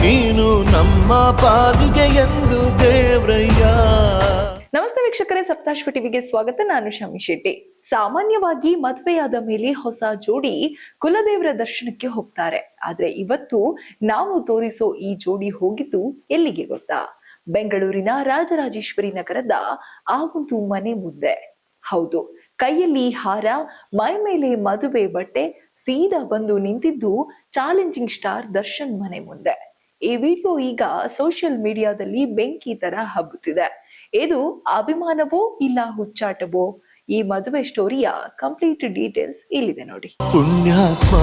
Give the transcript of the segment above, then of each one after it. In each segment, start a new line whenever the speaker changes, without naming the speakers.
ನೀನು ನಮ್ಮ ಪಾಲಿಗೆ ಎಂದು ದೇವ್ರಯ್ಯ.
ನಮಸ್ತೆ ವೀಕ್ಷಕರೇ, ಸಪ್ತಾಶ್ವ ಟಿವಿಗೆ ಸ್ವಾಗತ. ನಾನು ಶಮಿ ಶೆಟ್ಟಿ. ಸಾಮಾನ್ಯವಾಗಿ ಮದುವೆಯಾದ ಮೇಲೆ ಹೊಸ ಜೋಡಿ ಕುಲದೇವರ ದರ್ಶನಕ್ಕೆ ಹೋಗ್ತಾರೆ. ಆದ್ರೆ ಇವತ್ತು ನಾವು ತೋರಿಸೋ ಈ ಜೋಡಿ ಹೋಗಿದ್ದು ಎಲ್ಲಿಗೆ ಗೊತ್ತಾ? ಬೆಂಗಳೂರಿನ ರಾಜರಾಜೇಶ್ವರಿ ನಗರದ ಆ ಒಂದು ಮನೆ ಮುಂದೆ. ಹೌದು, ಕೈಯಲ್ಲಿ ಹಾರ, ಮೈ ಮೇಲೆ ಮದುವೆ ಬಟ್ಟೆ, ಸೀದಾ ಬಂದು ನಿಂತಿದ್ದು ಚಾಲೆಂಜಿಂಗ್ ಸ್ಟಾರ್ ದರ್ಶನ್ ಮನೆ ಮುಂದೆ. ಈ ವಿಡಿಯೋ ಈಗ ಸೋಷಿಯಲ್ ಮೀಡಿಯಾದಲ್ಲಿ ಬೆಂಕಿ ತರ ಹಬ್ಬುತ್ತಿದೆ. ಇದು ಅಭಿಮಾನವೋ ಇಲ್ಲ ಹುಚ್ಚಾಟವೋ? ಈ ಮದುವೆ ಸ್ಟೋರಿಯ ಕಂಪ್ಲೀಟ್ ಡೀಟೇಲ್ಸ್ ಇಲ್ಲಿದೆ ನೋಡಿ.
ಪುಣ್ಯಾತ್ಮ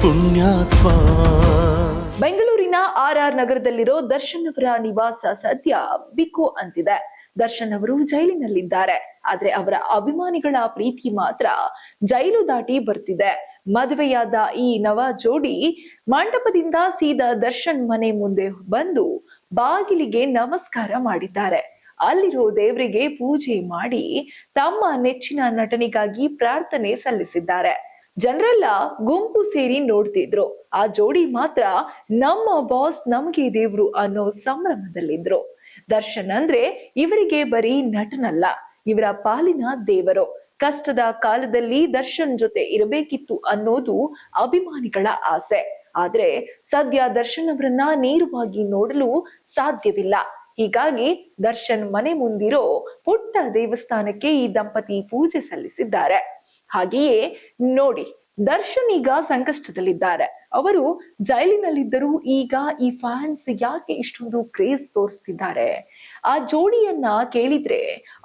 ಪುಣ್ಯಾತ್ಮ.
ಬೆಂಗಳೂರಿನ RR ನಗರದಲ್ಲಿರೋ ದರ್ಶನ್ ಅವರ ನಿವಾಸ ಸದ್ಯ ಬಿಕೋ ಅಂತಿದೆ. ದರ್ಶನ್ ಅವರು ಜೈಲಿನಲ್ಲಿದ್ದಾರೆ. ಆದ್ರೆ ಅವರ ಅಭಿಮಾನಿಗಳ ಪ್ರೀತಿ ಮಾತ್ರ ಜೈಲು ದಾಟಿ ಬರ್ತಿದೆ. ಮದುವೆಯಾದ ಈ ನವ ಜೋಡಿ ಮಂಟಪದಿಂದ ಸೀದಾ ದರ್ಶನ್ ಮನೆ ಮುಂದೆ ಬಂದು ಬಾಗಿಲಿಗೆ ನಮಸ್ಕಾರ ಮಾಡಿದ್ದಾರೆ. ಅಲ್ಲಿರೋ ದೇವರಿಗೆ ಪೂಜೆ ಮಾಡಿ ತಮ್ಮ ನೆಚ್ಚಿನ ನಟನಿಗಾಗಿ ಪ್ರಾರ್ಥನೆ ಸಲ್ಲಿಸಿದ್ದಾರೆ. ಜನರೆಲ್ಲ ಗುಂಪು ಸೇರಿ ನೋಡ್ತಿದ್ರು. ಆ ಜೋಡಿ ಮಾತ್ರ ನಮ್ಮ ಬಾಸ್ ನಮಗೆ ದೇವ್ರು ಅನ್ನೋ ಸಂಭ್ರಮದಲ್ಲಿದ್ರು. ದರ್ಶನ್ ಅಂದ್ರೆ ಇವರಿಗೆ ಬರೀ ನಟನಲ್ಲ, ಇವರ ಪಾಲಿನ ದೇವರು. ಕಷ್ಟದ ಕಾಲದಲ್ಲಿ ದರ್ಶನ್ ಜೊತೆ ಇರಬೇಕಿತ್ತು ಅನ್ನೋದು ಅಭಿಮಾನಿಗಳ ಆಸೆ. ಆದ್ರೆ ಸದ್ಯ ದರ್ಶನ್ ಅವರನ್ನ ನೇರವಾಗಿ ನೋಡಲು ಸಾಧ್ಯವಿಲ್ಲ. ಹೀಗಾಗಿ ದರ್ಶನ್ ಮನೆ ಮುಂದಿರೋ ಪುಟ್ಟ ದೇವಸ್ಥಾನಕ್ಕೆ ಈ ದಂಪತಿ ಪೂಜೆ ಸಲ್ಲಿಸಿದ್ದಾರೆ. ಹಾಗೆಯೇ ನೋಡಿ, ದರ್ಶನ್ ಈಗ ಸಂಕಷ್ಟದಲ್ಲಿದ್ದಾರೆ. ಅವರು ಜೈಲಿನಲ್ಲಿದ್ದರೂ ಈಗ ಈ ಫ್ಯಾನ್ಸ್ ಯಾಕೆ ಇಷ್ಟೊಂದು ಕ್ರೇಜ್ ತೋರಿಸ್ತಿದ್ದಾರೆ? ಆ ಜೋಡಿಯನ್ನ ಕೇಳಿದ್ರೆ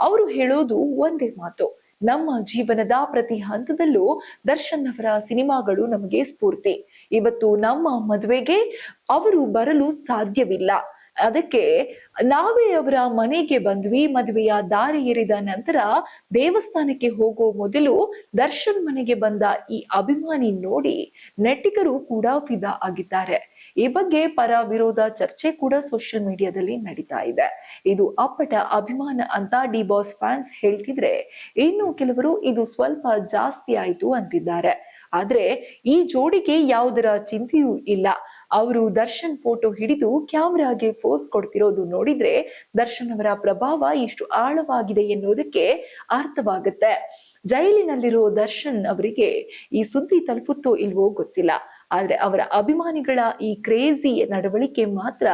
ಅವರು ಹೇಳೋದು ಒಂದೇ ಮಾತು: ನಮ್ಮ ಜೀವನದ ಪ್ರತಿ ಹಂತದಲ್ಲೂ ದರ್ಶನ್ ಅವರ ಸಿನಿಮಾಗಳು ನಮಗೆ ಸ್ಫೂರ್ತಿ. ಇವತ್ತು ನಮ್ಮ ಮದುವೆಗೆ ಅವರು ಬರಲು ಸಾಧ್ಯವಿಲ್ಲ, ಅದಕ್ಕೆ ನಾವೇ ಅವರ ಮನೆಗೆ ಬಂದ್ವಿ. ಮದುವೆಯ ದಾರಿ ಎರೆದ ನಂತರ ದೇವಸ್ಥಾನಕ್ಕೆ ಹೋಗೋ ಮೊದಲು ದರ್ಶನ್ ಮನೆಗೆ ಬಂದ ಈ ಅಭಿಮಾನಿ ನೋಡಿ ನೆಟ್ಟಿಗರು ಕೂಡ ಫಿದಾ ಆಗಿದ್ದಾರೆ. ಈ ಬಗ್ಗೆ ಪರ ವಿರೋಧ ಚರ್ಚೆ ಕೂಡ ಸೋಷಿಯಲ್ ಮೀಡಿಯಾದಲ್ಲಿ ನಡೀತಾ ಇದೆ. ಇದು ಅಪ್ಪಟ ಅಭಿಮಾನ ಅಂತ ಡಿ ಬಾಸ್ ಫ್ಯಾನ್ಸ್ ಹೇಳ್ತಿದ್ರೆ, ಇನ್ನು ಕೆಲವರು ಇದು ಸ್ವಲ್ಪ ಜಾಸ್ತಿ ಆಯ್ತು ಅಂತಿದ್ದಾರೆ. ಆದ್ರೆ ಈ ಜೋಡಿಗೆ ಯಾವುದರ ಚಿಂತೆಯೂ ಇಲ್ಲ. ಅವರು ದರ್ಶನ್ ಫೋಟೋ ಹಿಡಿದು ಕ್ಯಾಮ್ರಾಗೆ ಪೋಸ್ ಕೊಡ್ತಿರೋದು ನೋಡಿದ್ರೆ ದರ್ಶನ್ ಅವರ ಪ್ರಭಾವ ಎಷ್ಟು ಆಳವಾಗಿದೆ ಎನ್ನುವುದಕ್ಕೆ ಅರ್ಥವಾಗುತ್ತೆ. ಜೈಲಿನಲ್ಲಿರೋ ದರ್ಶನ್ ಅವರಿಗೆ ಈ ಸುದ್ದಿ ತಲುಪುತ್ತೋ ಇಲ್ವೋ ಗೊತ್ತಿಲ್ಲ. ಆದ್ರೆ ಅವರ ಅಭಿಮಾನಿಗಳ ಈ ಕ್ರೇಜಿ ನಡವಳಿಕೆ ಮಾತ್ರ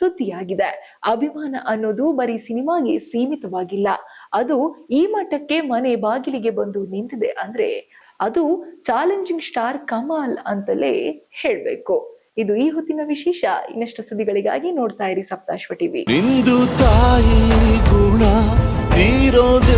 ಸುದ್ದಿಯಾಗಿದೆ. ಅಭಿಮಾನ ಅನ್ನೋದು ಬರೀ ಸಿನಿಮಾಗೆ ಸೀಮಿತವಾಗಿಲ್ಲ. ಅದು ಈ ಮಟ್ಟಕ್ಕೆ ಮನೆ ಬಾಗಿಲಿಗೆ ಬಂದು ನಿಂತಿದೆ ಅಂದ್ರೆ ಅದು ಚಾಲೆಂಜಿಂಗ್ ಸ್ಟಾರ್ ಕಮಾಲ್ ಅಂತಲೇ ಹೇಳ್ಬೇಕು. ಇದು ಈ ಹೊತ್ತಿನ ವಿಶೇಷ. ಇನ್ನಷ್ಟು ಸುದ್ದಿಗಳಿಗಾಗಿ ನೋಡ್ತಾ ಇರಿ ಸಪ್ತಾಶ್ವ ಟಿವಿ.
ನಿಂದು ತಾಯಿ ಗುಣ ತೀರೋದೆ